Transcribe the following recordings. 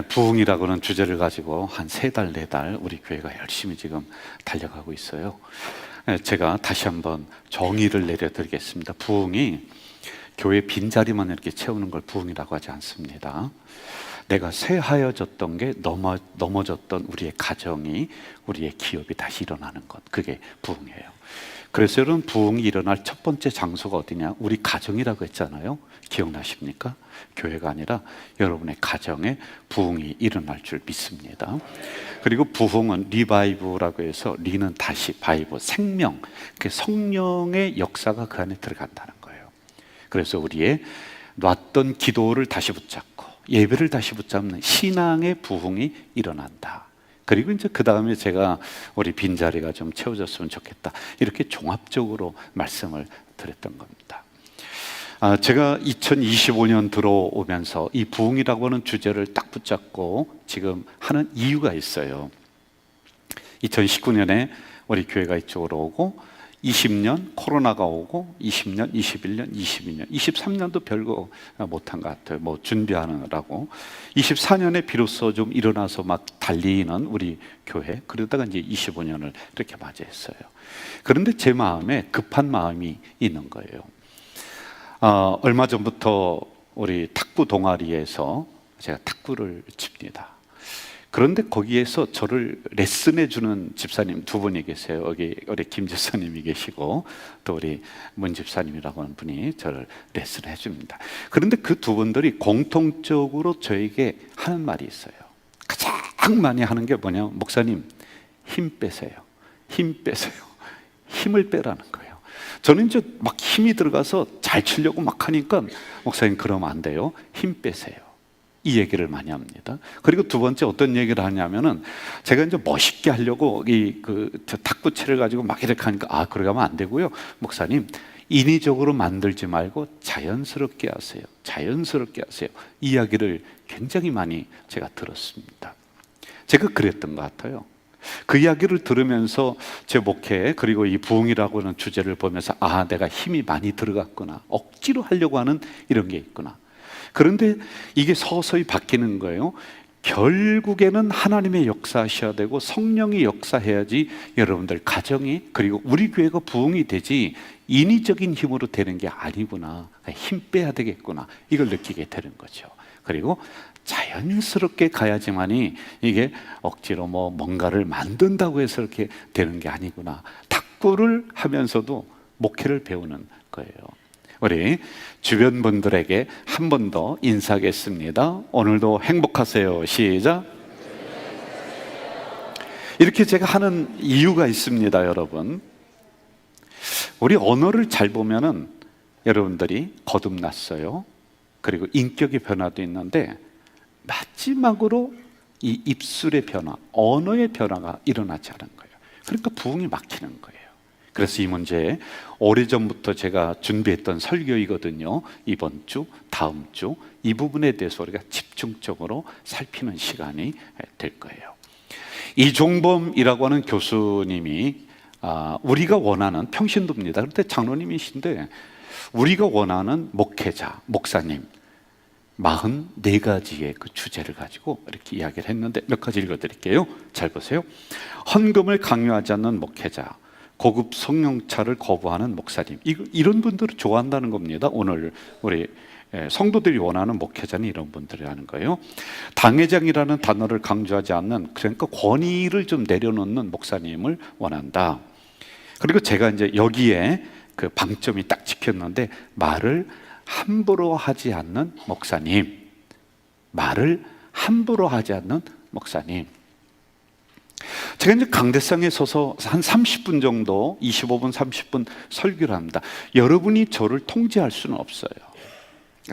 부흥이라고 하는 주제를 가지고 한 3달, 4달 우리 교회가 열심히 지금 달려가고 있어요. 제가 다시 한번 정의를 내려드리겠습니다. 부흥이 교회 빈자리만 이렇게 채우는 걸 부흥이라고 하지 않습니다. 내가 쇠하여졌던 게 넘어졌던 우리의 가정이, 우리의 기업이 다시 일어나는 것, 그게 부흥이에요. 그래서 여러분, 부흥이 일어날 첫 번째 장소가 어디냐? 우리 가정이라고 했잖아요. 기억나십니까? 교회가 아니라 여러분의 가정에 부흥이 일어날 줄 믿습니다. 그리고 부흥은 리바이브라고 해서, 리는 다시, 바이브 생명, 그 성령의 역사가 그 안에 들어간다는 거예요. 그래서 우리의 놨던 기도를 다시 붙잡고 예배를 다시 붙잡는 신앙의 부흥이 일어난다. 그리고 이제 그 다음에 제가 우리 빈자리가 좀 채워졌으면 좋겠다, 이렇게 종합적으로 말씀을 드렸던 겁니다. 제가 2025년 들어오면서 이 부흥이라고 하는 주제를 딱 붙잡고 지금 하는 이유가 있어요. 2019년에 우리 교회가 이쪽으로 오고, 20년 코로나가 오고, 20년, 21년, 22년, 23년도 별거 못한 것 같아요. 뭐 준비하느라고. 24년에 비로소 좀 일어나서 막 달리는 우리 교회, 그러다가 이제 25년을 이렇게 맞이했어요. 그런데 제 마음에 급한 마음이 있는 거예요. 얼마 전부터 우리 탁구 동아리에서 제가 탁구를 칩니다. 그런데 거기에서 저를 레슨해 주는 집사님 2분이 계세요. 여기 우리 김 집사님이 계시고, 또 우리 문 집사님이라고 하는 분이 저를 레슨해 줍니다. 그런데 그 2분들이 공통적으로 저에게 하는 말이 있어요. 가장 많이 하는 게 뭐냐? 목사님, 힘 빼세요. 힘 빼세요. 힘을 빼라는 거예요. 저는 이제 막 힘이 들어가서 잘 치려고 막 하니까, 목사님 그러면 안 돼요. 힘 빼세요. 이 얘기를 많이 합니다. 그리고 2번째 어떤 얘기를 하냐면은, 제가 이제 멋있게 하려고 저 탁구채를 가지고 막 이렇게 하니까, 그러게 하면 안 되고요. 목사님, 인위적으로 만들지 말고 자연스럽게 하세요. 자연스럽게 하세요. 이야기를 굉장히 많이 제가 들었습니다. 제가 그랬던 것 같아요. 그 이야기를 들으면서 제 목회, 그리고 이 부흥이라고 하는 주제를 보면서, 내가 힘이 많이 들어갔구나. 억지로 하려고 하는 이런 게 있구나. 그런데 이게 서서히 바뀌는 거예요. 결국에는 하나님의 역사하셔야 되고 성령이 역사해야지 여러분들 가정이, 그리고 우리 교회가 부흥이 되지, 인위적인 힘으로 되는 게 아니구나. 힘 빼야 되겠구나, 이걸 느끼게 되는 거죠. 그리고 자연스럽게 가야지만이, 이게 억지로 뭔가를 만든다고 해서 이렇게 되는 게 아니구나. 탁구를 하면서도 목회를 배우는 거예요. 우리 주변 분들에게 한 번 더 인사하겠습니다. 오늘도 행복하세요. 시작. 이렇게 제가 하는 이유가 있습니다. 여러분, 우리 언어를 잘 보면은 여러분들이 거듭났어요. 그리고 인격의 변화도 있는데, 마지막으로 이 입술의 변화, 언어의 변화가 일어나지 않은 거예요. 그러니까 부흥이 막히는 거예요. 그래서 이 문제 오래전부터 제가 준비했던 설교이거든요. 이번 주, 다음 주 이 부분에 대해서 우리가 집중적으로 살피는 시간이 될 거예요. 이종범이라고 하는 교수님이 우리가 원하는, 평신도입니다. 그런데 장로님이신데, 우리가 원하는 목회자, 목사님 44가지의 그 주제를 가지고 이렇게 이야기를 했는데, 몇 가지 읽어드릴게요. 잘 보세요. 헌금을 강요하지 않는 목회자, 고급 성령차를 거부하는 목사님, 이런 분들을 좋아한다는 겁니다. 오늘 우리 성도들이 원하는 목회자는 이런 분들이라는 거예요. 당회장이라는 단어를 강조하지 않는, 그러니까 권위를 좀 내려놓는 목사님을 원한다. 그리고 제가 이제 여기에 그 방점이 딱 찍혔는데, 말을 함부로 하지 않는 목사님, 말을 함부로 하지 않는 목사님. 제가 이제 강대상에 서서 한 30분 정도, 25분, 30분 설교를 합니다. 여러분이 저를 통제할 수는 없어요.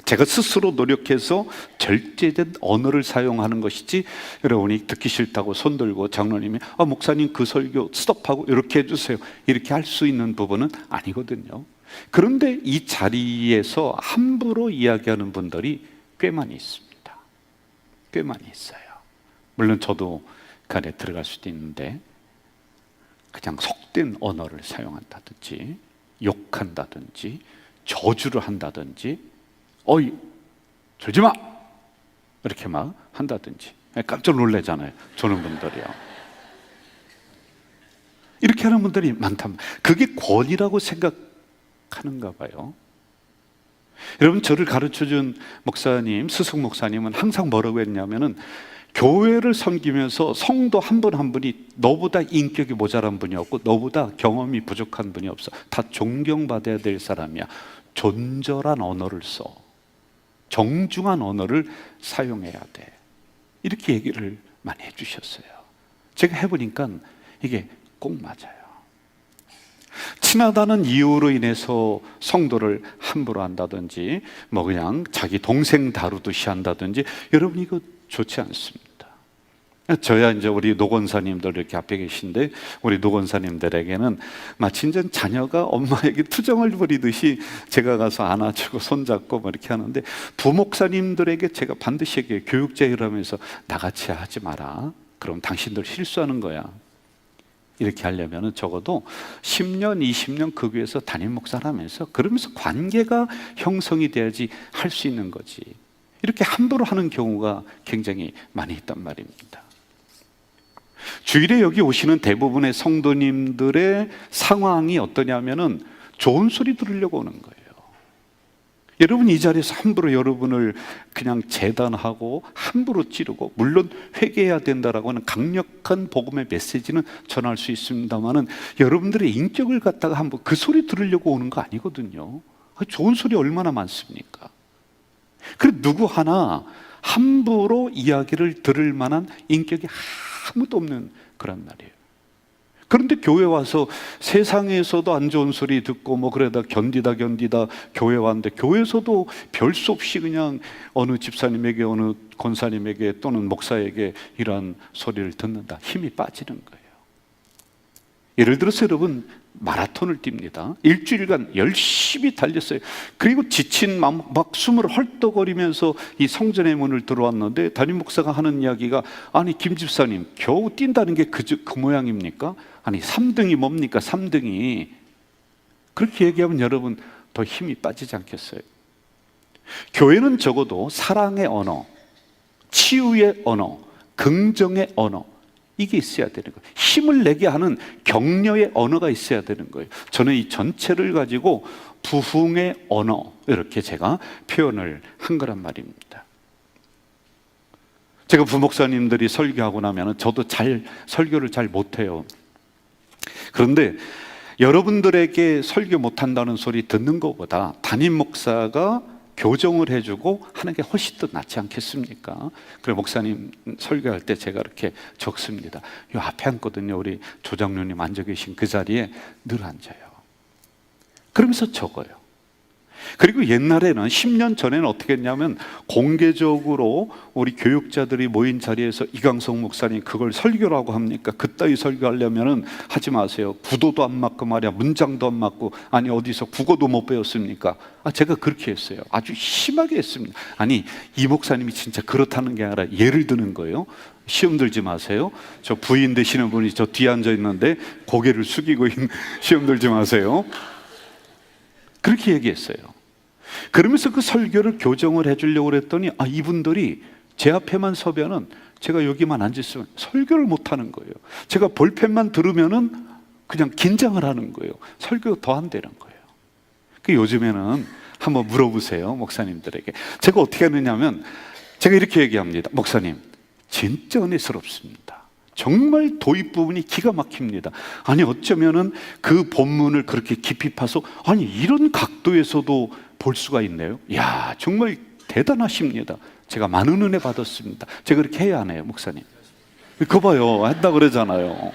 제가 스스로 노력해서 절제된 언어를 사용하는 것이지, 여러분이 듣기 싫다고 손들고 장로님이 목사님 그 설교 스톱하고 이렇게 해주세요, 이렇게 할 수 있는 부분은 아니거든요. 그런데 이 자리에서 함부로 이야기하는 분들이 꽤 많이 있습니다. 꽤 많이 있어요. 물론 저도 그 안에 들어갈 수도 있는데, 그냥 속된 언어를 사용한다든지, 욕한다든지, 저주를 한다든지, 어이, 저러지 마! 이렇게 막 한다든지. 깜짝 놀라잖아요, 저런 분들이요. 이렇게 하는 분들이 많단 말이에요. 그게 권위라고 생각하는가 봐요. 여러분, 저를 가르쳐준 목사님, 스승 목사님은 항상 뭐라고 했냐면은, 교회를 섬기면서 성도 한 분 한 분이 너보다 인격이 모자란 분이 없고 너보다 경험이 부족한 분이 없어. 다 존경받아야 될 사람이야. 존절한 언어를 써. 정중한 언어를 사용해야 돼. 이렇게 얘기를 많이 해주셨어요. 제가 해보니까 이게 꼭 맞아요. 친하다는 이유로 인해서 성도를 함부로 한다든지, 뭐 그냥 자기 동생 다루듯이 한다든지, 여러분 이거 좋지 않습니다. 저야 이제 우리 노건사님들 이렇게 앞에 계신데, 우리 노건사님들에게는 마치 이제 자녀가 엄마에게 투정을 부리듯이 제가 가서 안아주고 손잡고 뭐 이렇게 하는데, 부목사님들에게 제가 반드시 얘기해요. 교육자를 하면서 나같이 하지 마라. 그럼 당신들 실수하는 거야. 이렇게 하려면 적어도 10년, 20년 그 교회에서 담임 목사를 하면서, 그러면서 관계가 형성이 돼야지 할 수 있는 거지. 이렇게 함부로 하는 경우가 굉장히 많이 있단 말입니다. 주일에 여기 오시는 대부분의 성도님들의 상황이 어떠냐면은 좋은 소리 들으려고 오는 거예요. 여러분, 이 자리에서 함부로 여러분을 그냥 재단하고 함부로 찌르고, 물론 회개해야 된다라고 하는 강력한 복음의 메시지는 전할 수 있습니다만은, 여러분들의 인격을 갖다가 함부로 그 소리 들으려고 오는 거 아니거든요. 좋은 소리 얼마나 많습니까? 그리고 누구 하나 함부로 이야기를 들을 만한 인격이 아무도 없는 그런 날이에요. 그런데 교회 와서 세상에서도 안 좋은 소리 듣고 뭐 그러다 견디다 교회 왔는데, 교회에서도 별 수 없이 그냥 어느 집사님에게, 어느 권사님에게 또는 목사에게 이러한 소리를 듣는다. 힘이 빠지는 거예요. 예를 들어서 여러분, 마라톤을 뜁니다. 일주일간 열심히 달렸어요. 그리고 지친 막 숨을 헐떡거리면서 이 성전의 문을 들어왔는데, 담임 목사가 하는 이야기가, 아니 김 집사님, 겨우 뛴다는 게 그 모양입니까? 아니 3등이 뭡니까? 3등이. 그렇게 얘기하면 여러분 더 힘이 빠지지 않겠어요? 교회는 적어도 사랑의 언어, 치유의 언어, 긍정의 언어, 이게 있어야 되는 거예요. 힘을 내게 하는 격려의 언어가 있어야 되는 거예요. 저는 이 전체를 가지고 부흥의 언어, 이렇게 제가 표현을 한 거란 말입니다. 제가 부목사님들이 설교하고 나면 저도 설교를 잘 못해요. 그런데 여러분들에게 설교 못한다는 소리 듣는 것보다 담임 목사가 교정을 해주고 하는 게 훨씬 더 낫지 않겠습니까? 그래, 목사님 설교할 때 제가 이렇게 적습니다. 요 앞에 앉거든요. 우리 조장로님 앉아 계신 그 자리에 늘 앉아요. 그러면서 적어요. 그리고 옛날에는 10년 전에는 어떻게 했냐면, 공개적으로 우리 교육자들이 모인 자리에서 이강성 목사님 그걸 설교라고 합니까? 그따위 설교하려면은 하지 마세요. 구도도 안 맞고 말이야, 문장도 안 맞고, 아니 어디서 국어도 못 배웠습니까? 제가 그렇게 했어요. 아주 심하게 했습니다. 아니, 이 목사님이 진짜 그렇다는 게 아니라 예를 드는 거예요. 시험 들지 마세요. 저 부인 되시는 분이 저 뒤에 앉아 있는데 고개를 숙이고 시험 들지 마세요. 그렇게 얘기했어요. 그러면서 그 설교를 교정을 해주려고 그랬더니, 이분들이 제 앞에만 서면은, 제가 여기만 앉았으면 설교를 못하는 거예요. 제가 볼펜만 들으면은 그냥 긴장을 하는 거예요. 설교가 더 안 되는 거예요. 요즘에는 한번 물어보세요, 목사님들에게. 제가 어떻게 하느냐면, 제가 이렇게 얘기합니다. 목사님, 진짜 은혜스럽습니다. 정말 도입 부분이 기가 막힙니다. 아니 어쩌면은 그 본문을 그렇게 깊이 파서, 아니 이런 각도에서도 볼 수가 있네요. 야, 정말 대단하십니다. 제가 많은 은혜 받았습니다. 제가 그렇게 해야 하네요, 목사님. 그거 봐요, 한다 그러잖아요.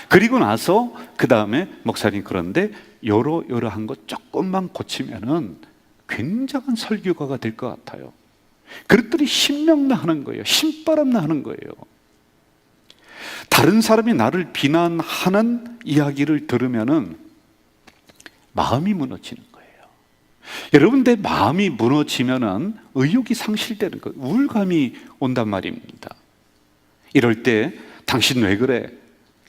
그리고 나서 그 다음에, 목사님 그런데 여러한 거 조금만 고치면은 굉장한 설교가가 될 것 같아요. 그랬더니 신명나 하는 거예요. 신바람나 하는 거예요. 다른 사람이 나를 비난하는 이야기를 들으면은 마음이 무너지는 거예요. 여러분, 내 마음이 무너지면은 의욕이 상실되는 거예요. 우울감이 온단 말입니다. 이럴 때 당신 왜 그래?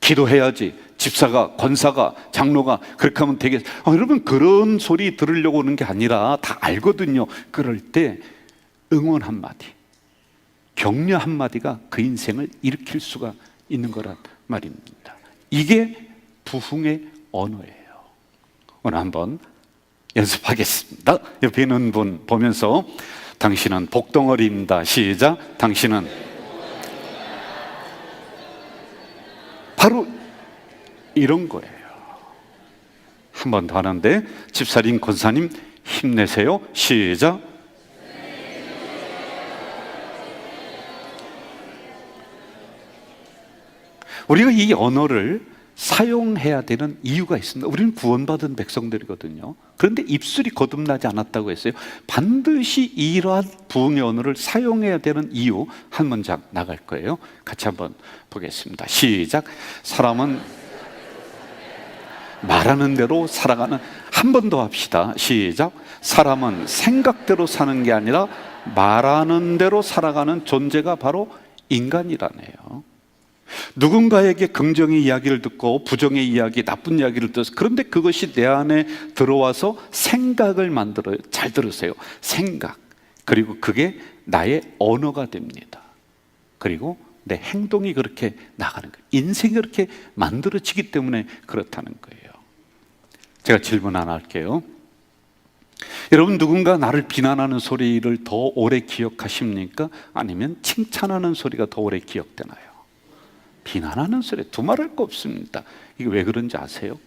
기도해야지. 집사가, 권사가, 장로가 그렇게 하면 되겠어. 여러분, 그런 소리 들으려고 오는 게 아니라 다 알거든요. 그럴 때 응원 한마디, 격려 한마디가 그 인생을 일으킬 수가 있는 거란 말입니다. 이게 부흥의 언어예요. 오늘 한번 연습하겠습니다. 옆에 있는 분 보면서 당신은 복덩어리입니다. 시작. 당신은 바로 이런 거예요. 한 번 더 하는데 집사님, 권사님 힘내세요. 시작. 우리가 이 언어를 사용해야 되는 이유가 있습니다. 우리는 구원받은 백성들이거든요. 그런데 입술이 거듭나지 않았다고 했어요. 반드시 이러한 부흥의 언어를 사용해야 되는 이유 한 문장 나갈 거예요. 같이 한번 보겠습니다. 시작. 사람은 말하는 대로 살아가는, 한 번 더 합시다. 시작. 사람은 생각대로 사는 게 아니라 말하는 대로 살아가는 존재가 바로 인간이라네요. 누군가에게 긍정의 이야기를 듣고 부정의 이야기, 나쁜 이야기를 들어서, 그런데 그것이 내 안에 들어와서 생각을 만들어요. 잘 들으세요. 생각. 그리고 그게 나의 언어가 됩니다. 그리고 내 행동이 그렇게 나가는 거예요. 인생이 그렇게 만들어지기 때문에 그렇다는 거예요. 제가 질문 하나 할게요. 여러분, 누군가 나를 비난하는 소리를 더 오래 기억하십니까? 아니면 칭찬하는 소리가 더 오래 기억되나요? 비난하는 소리, 두말할 거 없습니다. 이게 왜 그런지 아세요?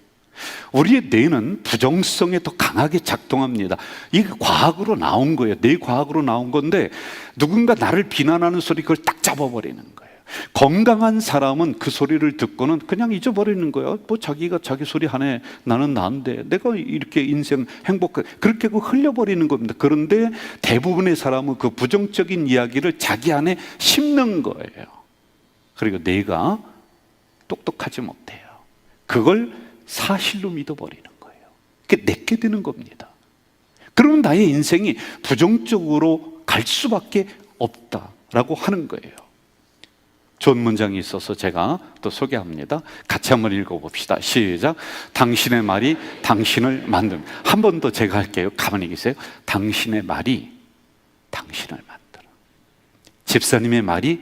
우리의 뇌는 부정성에 더 강하게 작동합니다. 이게 과학으로 나온 거예요. 뇌 과학으로 나온 건데, 누군가 나를 비난하는 소리 그걸 딱 잡아버리는 거예요. 건강한 사람은 그 소리를 듣고는 그냥 잊어버리는 거예요. 뭐 자기가 자기 소리 하네, 나는 나인데, 내가 이렇게 인생 행복해, 그렇게 흘려버리는 겁니다. 그런데 대부분의 사람은 그 부정적인 이야기를 자기 안에 심는 거예요. 그리고 내가 똑똑하지 못해요. 그걸 사실로 믿어버리는 거예요. 그게 내게 되는 겁니다. 그러면 나의 인생이 부정적으로 갈 수밖에 없다라고 하는 거예요. 좋은 문장이 있어서 제가 또 소개합니다. 같이 한번 읽어봅시다. 시작. 당신의 말이 당신을 만듭니다. 한 번 더 제가 할게요. 가만히 계세요. 당신의 말이 당신을 만들어. 집사님의 말이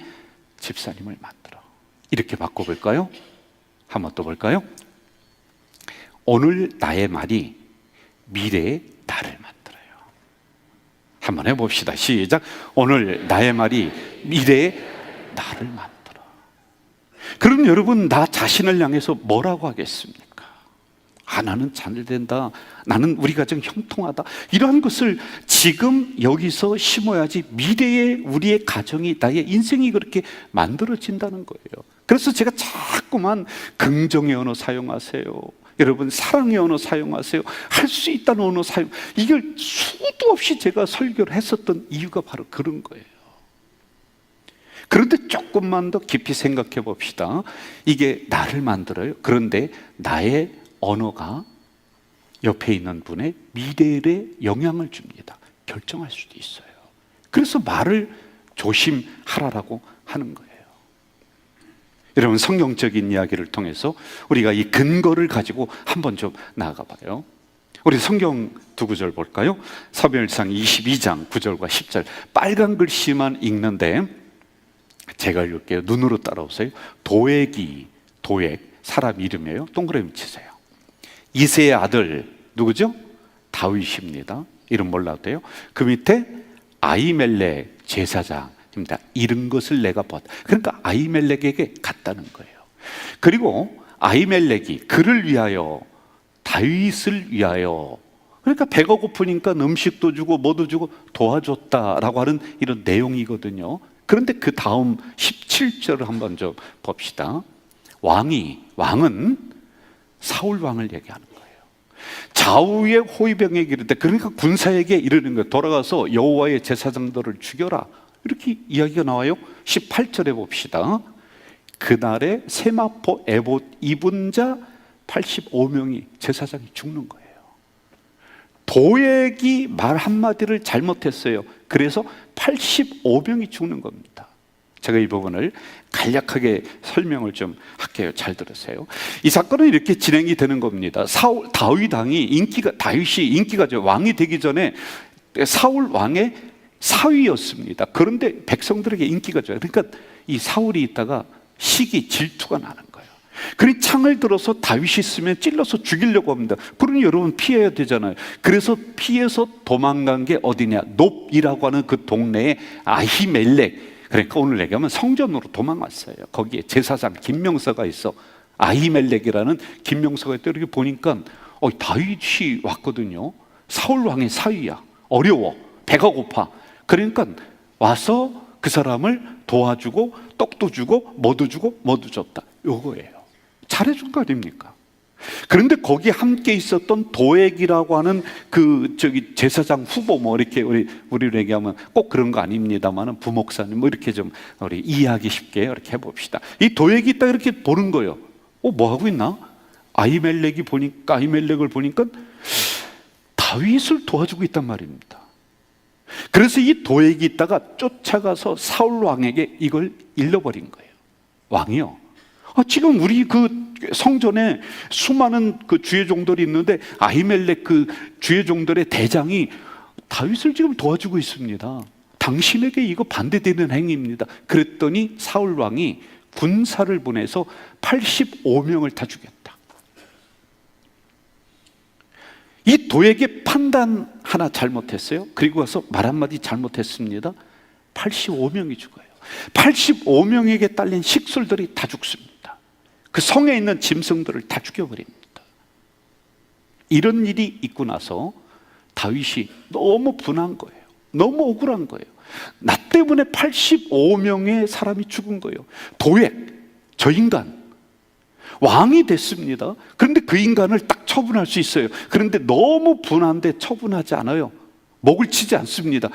집사님을 만들어. 이렇게 바꿔볼까요? 한번 또 볼까요? 오늘 나의 말이 미래의 나를 만들어요. 한번 해봅시다. 시작. 오늘 나의 말이 미래의 나를 만들어. 그럼 여러분, 나 자신을 향해서 뭐라고 하겠습니까? 나는 잘된다, 나는 우리 가정 형통하다, 이러한 것을 지금 여기서 심어야지 미래의 우리의 가정이, 나의 인생이 그렇게 만들어진다는 거예요. 그래서 제가 자꾸만 긍정의 언어 사용하세요, 여러분 사랑의 언어 사용하세요, 할 수 있다는 언어 사용, 이걸 수도 없이 제가 설교를 했었던 이유가 바로 그런 거예요. 그런데 조금만 더 깊이 생각해 봅시다. 이게 나를 만들어요. 그런데 나의 언어가 옆에 있는 분의 미래에 영향을 줍니다. 결정할 수도 있어요. 그래서 말을 조심하라고 하는 거예요. 여러분, 성경적인 이야기를 통해서 우리가 이 근거를 가지고 한번 좀 나아가 봐요. 우리 성경 두 구절 볼까요? 사무엘상 22장 9절과 10절, 빨간 글씨만 읽는데 제가 읽을게요. 눈으로 따라오세요. 도액이, 도액 사람 이름이에요. 동그라미 치세요. 이새의 아들 누구죠? 다윗입니다. 이름 몰라도 돼요. 그 밑에 아히멜렉 제사장입니다. 이런 것을 내가 봤다. 그러니까 아히멜렉에게 갔다는 거예요. 그리고 아히멜렉이 그를 위하여, 다윗을 위하여, 그러니까 배가 고프니까 음식도 주고 뭐도 주고 도와줬다라고 하는 이런 내용이거든요. 그런데 그 다음 17절을 한번 좀 봅시다. 왕은 사울 왕을 얘기하는 거예요. 좌우의 호위병에게 이르되, 그러니까 군사에게 이르는 거예요. 돌아가서 여호와의 제사장들을 죽여라, 이렇게 이야기가 나와요. 18절에 봅시다. 그날에 세마포 에봇 입은 자 85명이 제사장이 죽는 거예요. 도액이 말 한마디를 잘못했어요. 그래서 85명이 죽는 겁니다. 제가 이 부분을 간략하게 설명을 좀 할게요. 잘 들으세요. 이 사건은 이렇게 진행이 되는 겁니다. 다윗이 인기가 좀 왕이 되기 전에 사울 왕의 사위였습니다. 그런데 백성들에게 인기가 좋아요. 그러니까 이 사울이 있다가 시기, 질투가 나는 거예요. 그러니 창을 들어서 다윗이 있으면 찔러서 죽이려고 합니다. 그러니 여러분 피해야 되잖아요. 그래서 피해서 도망간 게 어디냐? 놉이라고 하는 그 동네에 아히멜렉, 그러니까 오늘 얘기하면 성전으로 도망갔어요. 거기에 제사장 김명서가 있어. 아히멜렉이라는 김명서가 있다. 이렇게 보니까 다윗이 왔거든요. 사울 왕의 사위야. 어려워. 배가 고파. 그러니까 와서 그 사람을 도와주고 떡도 주고 뭐도 주고 뭐도 줬다. 요거예요. 잘해준 거 아닙니까? 그런데 거기 함께 있었던 도액이라고 하는 제사장 후보 뭐 이렇게 우리로 얘기하면 꼭 그런 거 아닙니다만은 부목사님 뭐 이렇게 좀 우리 이해하기 쉽게 이렇게 해봅시다. 이 도액이 있다 이렇게 보는 거예요. 뭐 하고 있나? 아히멜렉을 보니까 다윗을 도와주고 있단 말입니다. 그래서 이 도액이 있다가 쫓아가서 사울 왕에게 이걸 일러버린 거예요. 왕이요. 지금 우리 그 성전에 수많은 그 주의 종들이 있는데 아히멜렉 그 주의 종들의 대장이 다윗을 지금 도와주고 있습니다. 당신에게 이거 반대되는 행위입니다. 그랬더니 사울 왕이 군사를 보내서 85명을 다 죽였다. 이 도에게 판단 하나 잘못했어요. 그리고 와서 말 한마디 잘못했습니다. 85명이 죽어요. 85명에게 딸린 식솔들이 다 죽습니다. 그 성에 있는 짐승들을 다 죽여버립니다. 이런 일이 있고 나서 다윗이 너무 분한 거예요. 너무 억울한 거예요. 나 때문에 85명의 사람이 죽은 거예요. 도액, 저 인간 왕이 됐습니다. 그런데 그 인간을 딱 처분할 수 있어요. 그런데 너무 분한데 처분하지 않아요. 목을 치지 않습니다.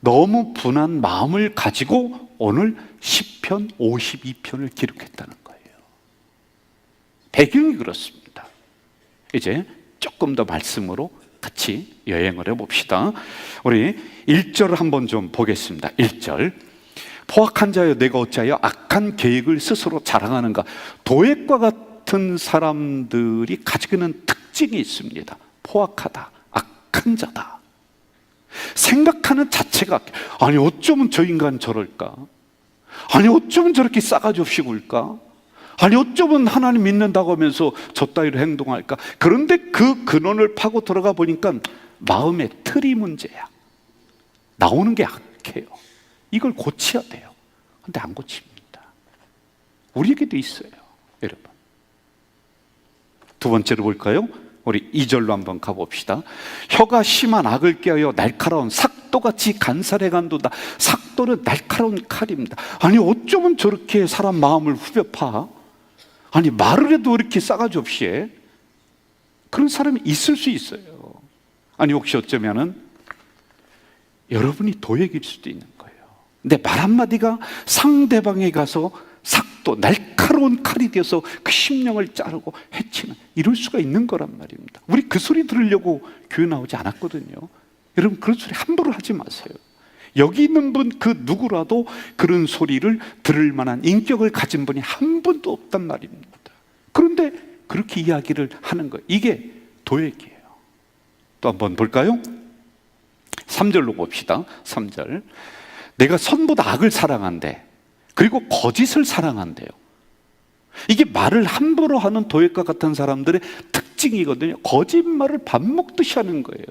너무 분한 마음을 가지고 오늘 시편 52편을 기록했다는 거예요. 배경이 그렇습니다. 이제 조금 더 말씀으로 같이 여행을 해봅시다. 우리 1절 한번 좀 보겠습니다. 1절. 포악한 자여 내가 어찌하여 악한 계획을 스스로 자랑하는가. 도액과 같은 사람들이 가지고 있는 특징이 있습니다. 포악하다, 악한 자다. 생각하는 자체가 아니 어쩌면 저 인간 저럴까? 아니 어쩌면 저렇게 싸가지 없이 굴까? 아니 어쩌면 하나님 믿는다고 하면서 저 따위로 행동할까? 그런데 그 근원을 파고 들어가 보니까 마음의 틀이 문제야. 나오는 게 악해요. 이걸 고쳐야 돼요. 근데 안 고칩니다. 우리에게도 있어요, 여러분. 두 번째로 볼까요? 우리 2절로 한번 가봅시다. 혀가 심한 악을 꾀하여 날카로운 삭도같이 간살해간도다. 삭도는 날카로운 칼입니다. 아니 어쩌면 저렇게 사람 마음을 후벼 파? 아니 말을 해도 이렇게 싸가지 없이 해? 그런 사람이 있을 수 있어요. 아니 혹시 어쩌면은 여러분이 도액일 수도 있는 거예요. 근데 말 한마디가 상대방에 가서 삭도, 날카로운 칼이 되어서 그 심령을 자르고 해치는, 이럴 수가 있는 거란 말입니다. 우리 그 소리 들으려고 교회 나오지 않았거든요. 여러분 그런 소리 함부로 하지 마세요. 여기 있는 분 그 누구라도 그런 소리를 들을 만한 인격을 가진 분이 한 분도 없단 말입니다. 그런데 그렇게 이야기를 하는 거예요. 이게 도액이에요. 또 한번 볼까요? 3절로 봅시다. 3절. 내가 선보다 악을 사랑한대. 그리고 거짓을 사랑한대요. 이게 말을 함부로 하는 도액과 같은 사람들의 특징이거든요. 거짓말을 밥 먹듯이 하는 거예요.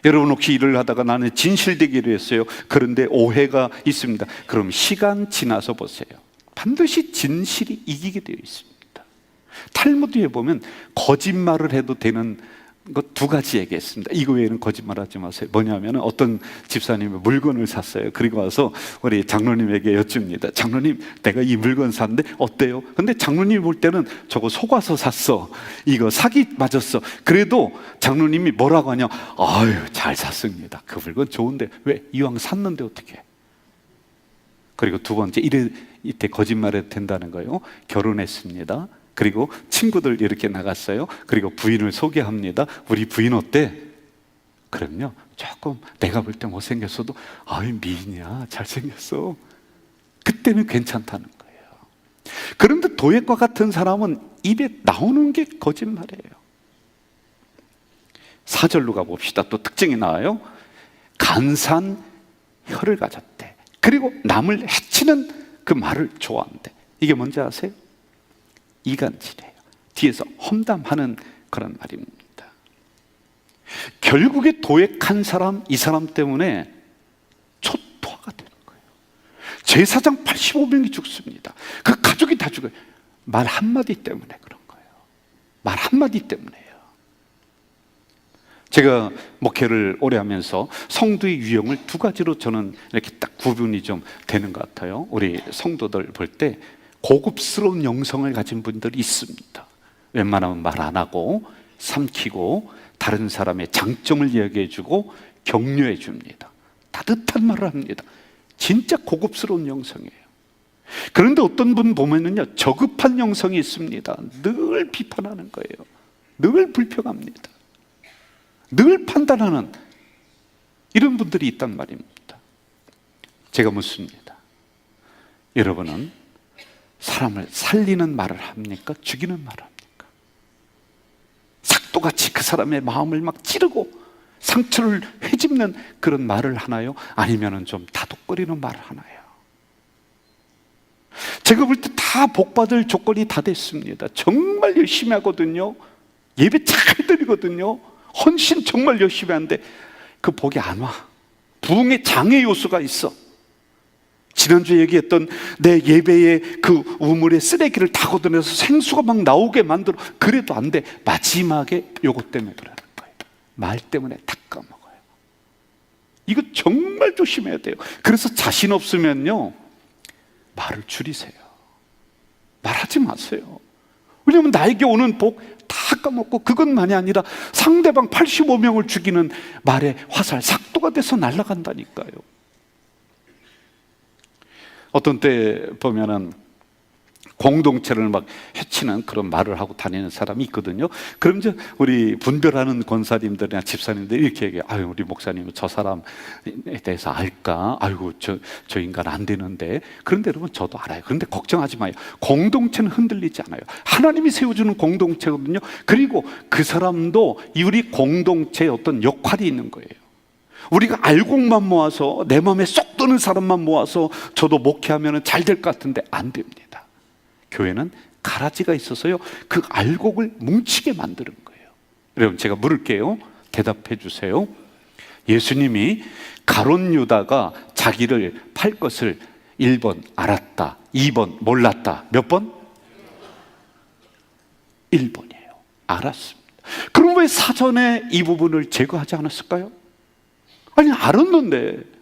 여러분 혹시 일을 하다가 나는 진실되기로 했어요. 그런데 오해가 있습니다. 그럼 시간 지나서 보세요. 반드시 진실이 이기게 되어 있습니다. 탈무드에 보면 거짓말을 해도 되는 것 두 가지 얘기했습니다. 이거 외에는 거짓말하지 마세요. 뭐냐면 어떤 집사님이 물건을 샀어요. 그리고 와서 우리 장로님에게 여쭙니다. 장로님, 내가 이 물건 샀는데 어때요? 근데 장로님이 볼 때는 저거 속아서 샀어. 이거 사기 맞았어. 그래도 장로님이 뭐라고 하냐? 아유, 잘 샀습니다. 그 물건 좋은데 왜 이왕 샀는데 어떻게? 그리고 두 번째, 이때 거짓말해도 된다는 거예요. 결혼했습니다. 그리고 친구들 이렇게 나갔어요. 그리고 부인을 소개합니다. 우리 부인 어때? 그럼요, 조금 내가 볼 때 못생겼어도 아유 미인이야, 잘생겼어. 그때는 괜찮다는 거예요. 그런데 도액과 같은 사람은 입에 나오는 게 거짓말이에요. 4절로 가봅시다. 또 특징이 나와요. 간산 혀를 가졌대. 그리고 남을 해치는 그 말을 좋아한대. 이게 뭔지 아세요? 이간질이에요. 뒤에서 험담하는 그런 말입니다. 결국에 도액한 사람, 이 사람 때문에 초토화가 되는 거예요. 제사장 85명이 죽습니다. 그 가족이 다 죽어요. 말 한마디 때문에 그런 거예요. 말 한마디 때문에요. 제가 목회를 오래 하면서 성도의 유형을 두 가지로 저는 이렇게 딱 구분이 좀 되는 것 같아요. 우리 성도들 볼 때 고급스러운 영성을 가진 분들이 있습니다. 웬만하면 말 안 하고 삼키고 다른 사람의 장점을 이야기해 주고 격려해 줍니다. 따뜻한 말을 합니다. 진짜 고급스러운 영성이에요. 그런데 어떤 분 보면은요, 저급한 영성이 있습니다. 늘 비판하는 거예요. 늘 불평합니다. 늘 판단하는 이런 분들이 있단 말입니다. 제가 묻습니다. 여러분은 사람을 살리는 말을 합니까? 죽이는 말을 합니까? 삭도같이 그 사람의 마음을 막 찌르고 상처를 헤집는 그런 말을 하나요? 아니면 좀 다독거리는 말을 하나요? 제가 볼 때 다 복받을 조건이 다 됐습니다. 정말 열심히 하거든요. 예배 잘 드리거든요. 헌신 정말 열심히 하는데 그 복이 안 와. 부흥의 장애 요소가 있어. 지난주에 얘기했던 내 예배의 그 우물에 쓰레기를 다 걷어내서 생수가 막 나오게 만들어. 그래도 안 돼. 마지막에 요것 때문에 그러는 거예요. 말 때문에 다 까먹어요. 이거 정말 조심해야 돼요. 그래서 자신 없으면요, 말을 줄이세요. 말하지 마세요. 왜냐하면 나에게 오는 복 다 까먹고 그것만이 아니라 상대방 85명을 죽이는 말의 화살, 삭도가 돼서 날아간다니까요. 어떤 때 보면은 공동체를 막 해치는 그런 말을 하고 다니는 사람이 있거든요. 그럼 이제 우리 분별하는 권사님들이나 집사님들이 이렇게 얘기해요. 아유, 우리 목사님은 저 사람에 대해서 알까? 아이고, 저 인간 안 되는데. 그런데 여러분, 저도 알아요. 그런데 걱정하지 마요. 공동체는 흔들리지 않아요. 하나님이 세워주는 공동체거든요. 그리고 그 사람도 우리 공동체에 어떤 역할이 있는 거예요. 우리가 알곡만 모아서 내 마음에 쏙 드는 사람만 모아서 저도 목회하면 잘 될 것 같은데 안 됩니다. 교회는 가라지가 있어서요, 그 알곡을 뭉치게 만드는 거예요. 여러분, 제가 물을게요. 대답해 주세요. 예수님이 가룟 유다가 자기를 팔 것을 1번 알았다, 2번 몰랐다. 몇 번? 1번이에요. 알았습니다. 그럼 왜 사전에 이 부분을 제거하지 않았을까요? 아니, 알았는데.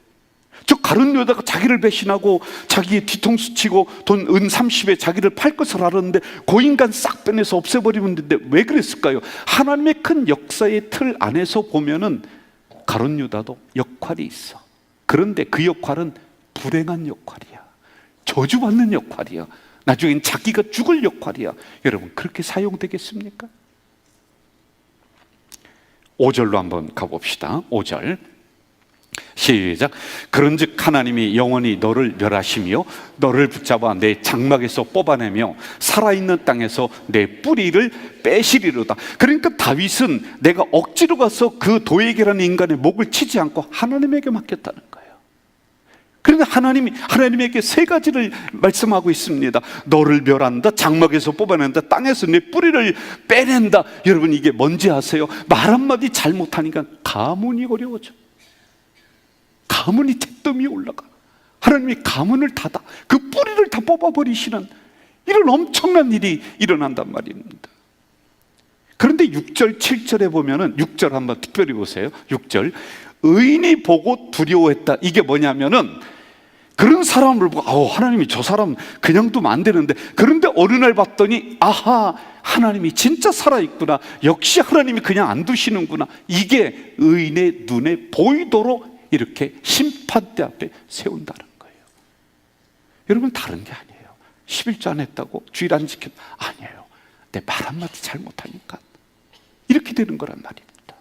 저 가룟 유다가 자기를 배신하고 자기의 뒤통수 치고 돈 은 30에 자기를 팔 것을 알았는데 그 인간 싹 빼내서 없애버리면 되는데 왜 그랬을까요? 하나님의 큰 역사의 틀 안에서 보면은 가룟 유다도 역할이 있어. 그런데 그 역할은 불행한 역할이야. 저주받는 역할이야. 나중엔 자기가 죽을 역할이야. 여러분, 그렇게 사용되겠습니까? 5절로 한번 가봅시다. 5절 시작. 그런즉 하나님이 영원히 너를 멸하시며 너를 붙잡아 내 장막에서 뽑아내며 살아있는 땅에서 내 뿌리를 빼시리로다. 그러니까 다윗은 내가 억지로 가서 그 도액이라는 인간의 목을 치지 않고 하나님에게 맡겼다는 거예요. 그런데 하나님에게 세 가지를 말씀하고 있습니다. 너를 멸한다, 장막에서 뽑아낸다, 땅에서 내 뿌리를 빼낸다. 여러분, 이게 뭔지 아세요? 말 한마디 잘못하니까 가문이 어려워져. 가문이 택덤 위에 올라가. 하나님이 가문을 닫아 그 뿌리를 다 뽑아버리시는 이런 엄청난 일이 일어난단 말입니다. 그런데 6절 7절에 보면은, 6절 한번 특별히 보세요. 6절 의인이 보고 두려워했다. 이게 뭐냐면은 그런 사람을 보고 하나님이 저 사람 그냥 두면 안 되는데, 그런데 어느 날 봤더니 아하, 하나님이 진짜 살아있구나. 역시 하나님이 그냥 안 두시는구나. 이게 의인의 눈에 보이도록 이렇게 심판대 앞에 세운다는 거예요. 여러분, 다른 게 아니에요. 11조 안 했다고 주일 안 지켰다, 아니에요. 내 말 한마디 잘못하니까 이렇게 되는 거란 말입니다.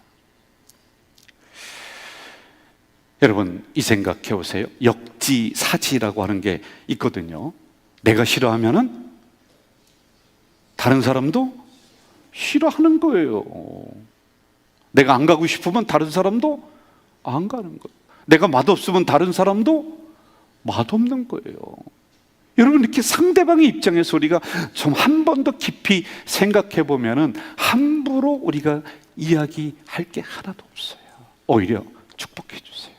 여러분, 이 생각해 보세요. 역지사지라고 하는 게 있거든요. 내가 싫어하면은 다른 사람도 싫어하는 거예요. 내가 안 가고 싶으면 다른 사람도 안 가는 거예요. 내가 맛없으면 다른 사람도 맛없는 거예요. 여러분, 이렇게 상대방의 입장에서 우리가 좀 한 번 더 깊이 생각해 보면은 함부로 우리가 이야기할 게 하나도 없어요. 오히려 축복해 주세요.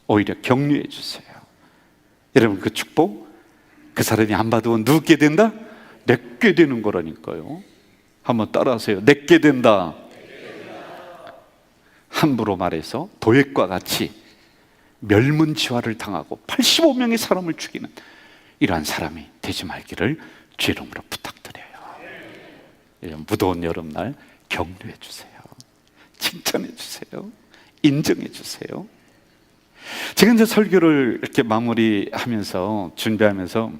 오히려 격려해 주세요. 여러분, 그 축복, 그 사람이 안 받으면 누게 된다? 내게 되는 거라니까요. 한번 따라하세요. 내게 된다. 함부로 말해서 도액과 같이 멸문지화를 당하고 85명의 사람을 죽이는 이러한 사람이 되지 말기를 주의 이름으로 부탁드려요. 무더운 여름날 격려해 주세요. 칭찬해 주세요. 인정해 주세요. 제가 이제 설교를 이렇게 마무리하면서 준비하면서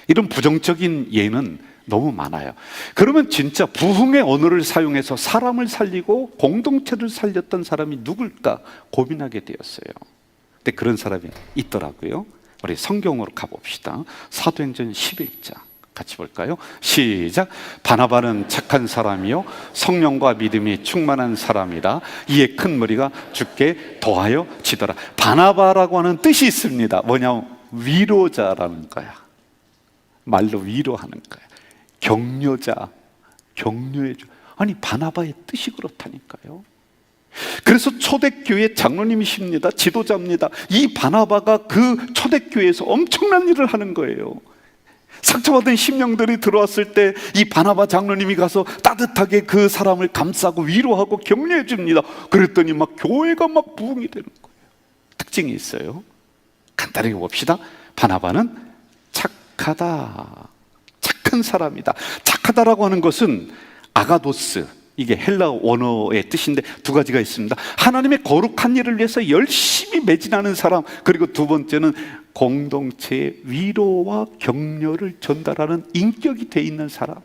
이런 부정적인 예는 너무 많아요. 그러면 진짜 부흥의 언어를 사용해서 사람을 살리고 공동체를 살렸던 사람이 누굴까 고민하게 되었어요. 근데 그런 사람이 있더라고요. 우리 성경으로 가봅시다. 사도행전 11장 같이 볼까요? 시작. 바나바는 착한 사람이요 성령과 믿음이 충만한 사람이라 이에 큰 무리가 주께 더하여 지더라. 바나바라고 하는 뜻이 있습니다. 뭐냐면 위로자라는 거야. 말로 위로하는 거야. 격려자, 격려해줘. 아니, 바나바의 뜻이 그렇다니까요. 그래서 초대교회 장로님이십니다. 지도자입니다. 이 바나바가 그 초대교회에서 엄청난 일을 하는 거예요. 상처받은 심령들이 들어왔을 때 이 바나바 장로님이 가서 따뜻하게 그 사람을 감싸고 위로하고 격려해 줍니다. 그랬더니 막 교회가 막 부흥이 되는 거예요. 특징이 있어요. 간단하게 봅시다. 바나바는 착하다. 착한 사람이다. 착하다라고 하는 것은 아가도스, 이게 헬라 원어의 뜻인데 두 가지가 있습니다. 하나님의 거룩한 일을 위해서 열심히 매진하는 사람, 그리고 두 번째는 공동체의 위로와 격려를 전달하는 인격이 돼 있는 사람.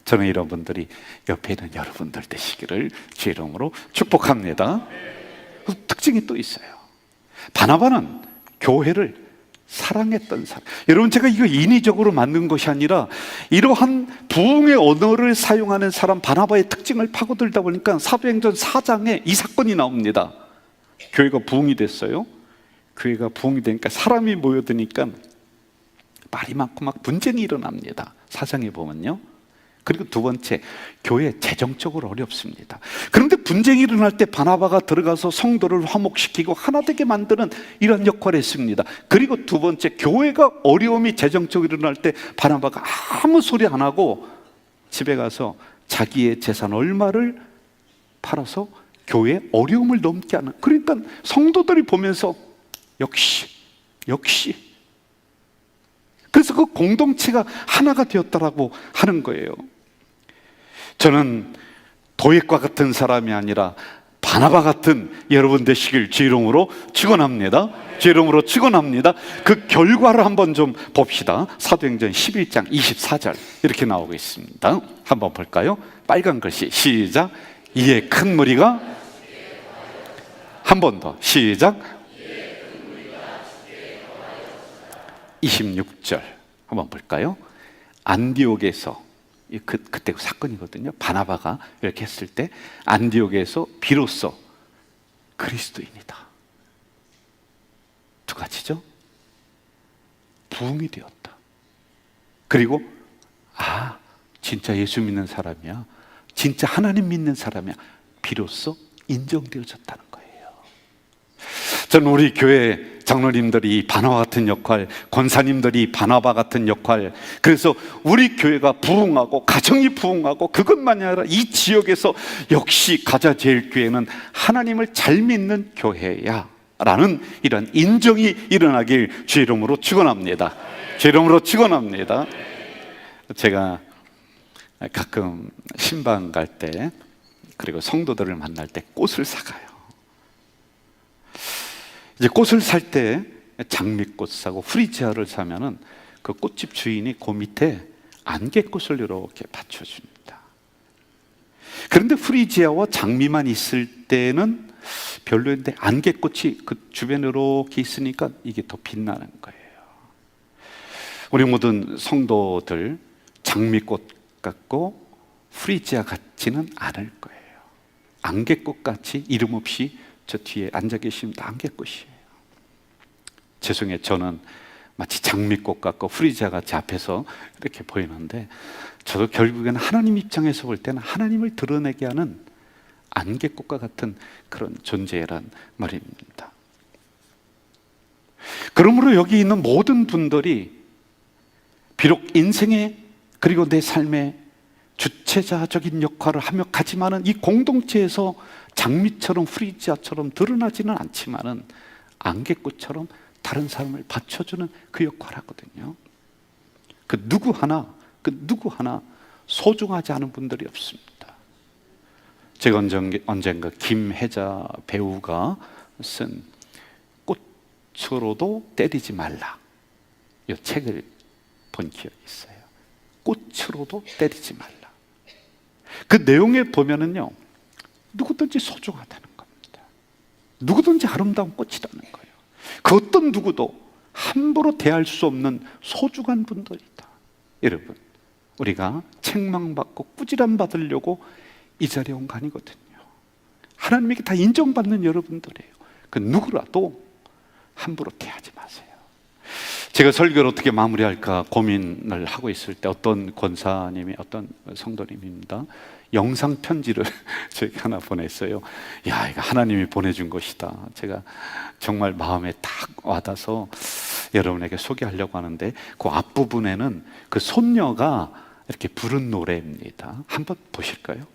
저는 이런 분들이 옆에 있는 여러분들 되시기를 주의 이름으로 축복합니다. 특징이 또 있어요. 바나바는 교회를 사랑했던 사람. 여러분, 제가 이거 인위적으로 만든 것이 아니라 이러한 부흥의 언어를 사용하는 사람 바나바의 특징을 파고들다 보니까 사도행전 4장에 이 사건이 나옵니다. 교회가 부흥이 됐어요. 교회가 부흥이 되니까 사람이 모여드니까 말이 많고 막 분쟁이 일어납니다. 4장에 보면요. 그리고 두 번째, 교회 재정적으로 어렵습니다. 그런데 분쟁이 일어날 때 바나바가 들어가서 성도를 화목시키고 하나 되게 만드는 이런 역할을 했습니다. 그리고 두 번째, 교회가 어려움이 재정적으로 일어날 때 바나바가 아무 소리 안 하고 집에 가서 자기의 재산 얼마를 팔아서 교회의 어려움을 넘게 하는, 그러니까 성도들이 보면서 역시 그래서 그 공동체가 하나가 되었다라고 하는 거예요. 저는 도액과 같은 사람이 아니라 바나바 같은 여러분 되시길 주의 이름으로 축원합니다. 주의 이름으로 축원합니다. 그 결과를 한번 좀 봅시다. 사도행전 11장 24절 이렇게 나오고 있습니다. 한번 볼까요? 빨간 글씨 시작. 이에 큰 무리가, 한 번 더 시작. 26절 한번 볼까요? 안디옥에서, 그때 사건이거든요. 바나바가 이렇게 했을 때 안디옥에서 비로소 그리스도인이다. 두 가지죠. 부흥이 되었다. 그리고 진짜 예수 믿는 사람이야, 진짜 하나님 믿는 사람이야, 비로소 인정되어졌다는 거예요. 저는 우리 교회 장로님들이 바나바 같은 역할, 권사님들이 바나바 같은 역할, 그래서 우리 교회가 부흥하고 가정이 부흥하고 그것만이 아니라 이 지역에서 역시 가자제일교회는 하나님을 잘 믿는 교회야 라는 이런 인정이 일어나길 주의 이름으로 축원합니다. 주의 이름으로 축원합니다. 제가 가끔 신방 갈 때, 그리고 성도들을 만날 때 꽃을 사가요. 이제 꽃을 살 때 장미꽃 사고 프리지아를 사면은 그 꽃집 주인이 그 밑에 안개꽃을 이렇게 받쳐줍니다. 그런데 프리지아와 장미만 있을 때는 별로인데 안개꽃이 그 주변에 이렇게 있으니까 이게 더 빛나는 거예요. 우리 모든 성도들 장미꽃 같고 프리지아 같지는 않을 거예요. 안개꽃같이 이름 없이 저 뒤에 앉아 계시면 다 안개꽃이에요. 죄송해요. 저는 마치 장미꽃 같고 프리지아 같이 앞에서 이렇게 보이는데, 저도 결국에는 하나님 입장에서 볼 때는 하나님을 드러내게 하는 안개꽃과 같은 그런 존재란 말입니다. 그러므로 여기 있는 모든 분들이 비록 인생의 그리고 내 삶의 주체자적인 역할을 하며 가지만은 이 공동체에서 장미처럼 프리지아처럼 드러나지는 않지만은 안개꽃처럼 다른 사람을 받쳐주는 그 역할을 하거든요. 그 누구 하나 소중하지 않은 분들이 없습니다. 제가 언젠가 김혜자 배우가 쓴 꽃으로도 때리지 말라, 이 책을 본 기억이 있어요. 꽃으로도 때리지 말라. 그 내용에 보면은요, 누구든지 소중하다는 겁니다. 누구든지 아름다운 꽃이라는 거예요. 그 어떤 누구도 함부로 대할 수 없는 소중한 분들이다. 여러분, 우리가 책망받고 꾸지람 받으려고 이 자리에 온 거 아니거든요. 하나님에게 다 인정받는 여러분들이에요. 그 누구라도 함부로 대하지 마세요. 제가 설교를 어떻게 마무리할까 고민을 하고 있을 때 어떤 권사님이, 어떤 성도님입니다, 영상 편지를 저에게 하나 보냈어요. 야, 이거 하나님이 보내준 것이다. 제가 정말 마음에 딱 와닿아서 여러분에게 소개하려고 하는데, 그 앞부분에는 그 손녀가 이렇게 부른 노래입니다. 한번 보실까요?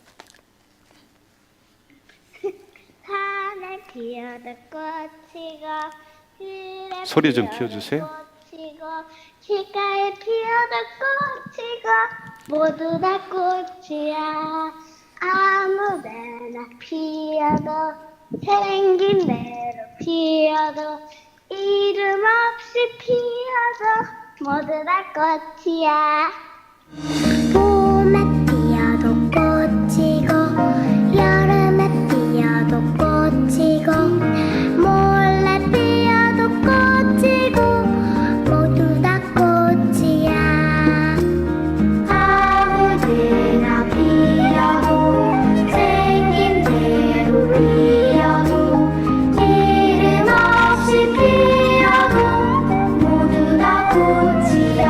산에 피어든 꽃이고 소리 좀 키워주세요. 길가에 피어든 꽃이고 모두 다 꽃이야. 아무데나 피어도 생긴 대로 피어도 이름 없이 피어도 모두 다 꽃이야. 봄에 피어도 꽃이고 여름에 피어도 꽃이고 몰래 피어도 꽃이고 모두 다 꽃이야. 아무데나 피어도 생긴 대로 피어도 이름 없이 피어도 모두 다 꽃이야.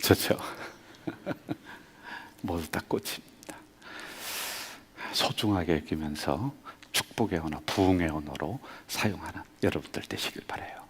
좋죠. 모두 다 꽃입니다. 소중하게 여기면서 축복의 언어, 부흥의 언어로 사용하는 여러분들 되시길 바라요.